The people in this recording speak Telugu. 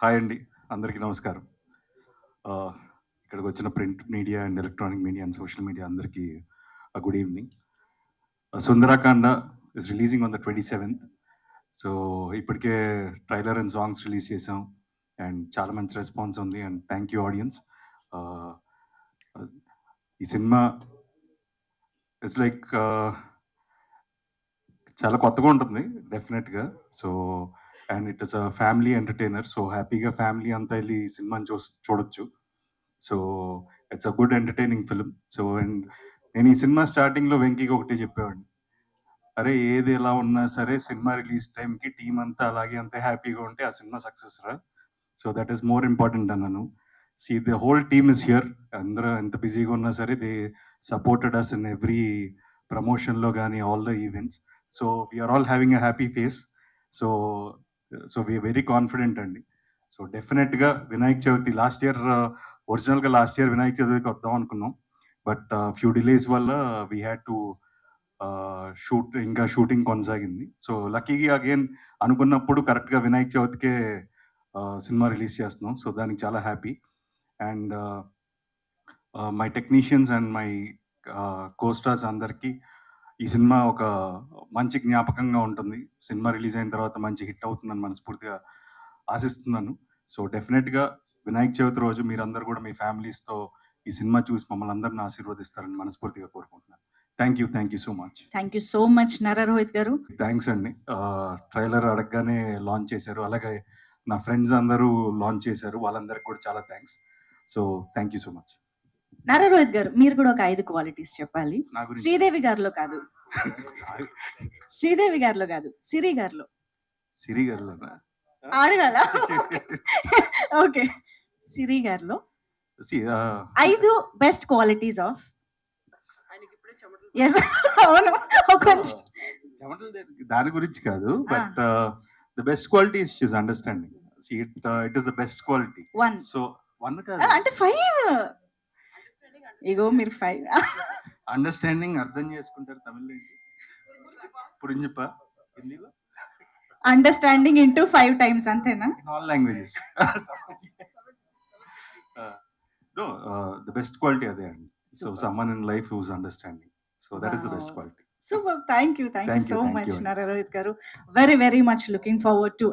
హాయ్ అండి, అందరికీ నమస్కారం. ఇక్కడికి వచ్చిన print media and electronic media and social media అందరికీ good evening. Sundarakanda is releasing on the 27th. So ఇప్పటికే ట్రైలర్ అండ్ సాంగ్స్ రిలీజ్ చేసాం అండ్ చాలా మంచి రెస్పాన్స్ ఉంది అండ్ థ్యాంక్ యూ ఆడియన్స్. ఈ సినిమా ఇట్స్ లైక్ చాలా కొత్తగా ఉంటుంది డెఫినెట్గా. So and it is a family entertainer. So హ్యాపీగా ఫ్యామిలీ అంతా వెళ్ళి ఈ సినిమాని చూడొచ్చు. So it's a good entertaining film. So and నేను ఈ సినిమా స్టార్టింగ్లో వెంకీకి ఒకటే చెప్పేవాడిని, అరే ఏది ఎలా ఉన్నా సరే సినిమా రిలీజ్ టైంకి టీం అంతా అలాగే అంతే హ్యాపీగా ఉంటే ఆ సినిమా సక్సెస్ రా. So that is more important అన్నాను. See the whole team is here. అందరూ ఎంత బిజీగా ఉన్నా సరే they supported us in every ప్రమోషన్లో కానీ all the events. So we are all having a happy face. So so we are very confident అండి. సో డెఫినెట్గా వినాయక చవితి ఒరిజినల్గా లాస్ట్ ఇయర్ వినాయక చవితికి వద్దాం అనుకున్నాం. బట్ ఫ్యూ డిలేస్ వల్ల వీ హ్యాడ్ టు షూటింగ్ కొనసాగింది. సో లక్కీగా అగైన్ అనుకున్నప్పుడు కరెక్ట్గా వినాయక చవితికే సినిమా రిలీజ్ చేస్తున్నాం. సో దానికి చాలా happy. And my technicians and my co-stars అందరికీ ఈ సినిమా ఒక మంచి జ్ఞాపకంగా ఉంటుంది. సినిమా రిలీజ్ అయిన తర్వాత మంచి హిట్ అవుతుందని మనస్ఫూర్తిగా ఆశిస్తున్నాను. సో డెఫినెట్గా వినాయక చవితి రోజు మీరందరూ కూడా మీ ఫ్యామిలీస్తో ఈ సినిమా చూసి మమ్మల్ని అందరిని ఆశీర్వదిస్తారని మనస్ఫూర్తిగా కోరుకుంటున్నాను. Thank you so much. Thank you so much Nara Rohit గారు. థ్యాంక్స్ అండి. ట్రైలర్ అడగగానే లాంచ్ చేశారు, అలాగే నా ఫ్రెండ్స్ అందరూ లాంచ్ చేశారు, వాళ్ళందరికీ కూడా చాలా thanks. So thank you so much. Nara Rohit గారు, మీరు కూడా ఒక 5 క్వాలిటీస్ చెప్పాలి. శ్రీదేవి గారిలో కాదు, శ్రీదేవి గారిలో కాదు, సిరి గారిలో. సిరి గారిలో ఆడగాల? ఓకే, సిరి గారిలో 5 బెస్ట్ క్వాలిటీస్ ఆఫ్. అవును, కొంచెం దాని గురించి కాదు, but the best quality is she's understanding. It is the best quality. So 1 కాదు అంటే 5. ఇగో మీరు 5 అండర్స్టాండింగ్ అర్థం చేసుకుంటారు. తమిళ్లో పురింజిప్ప, హిందీలో అండర్స్టాండింగ్ ఇంటూ 5 టైమ్స్ అంతేనా? In all languages. No, the best quality are there. So someone in life who's understanding. So that is the best quality. Super. Thank you so much, Nara Rohit garu. Very much looking forward to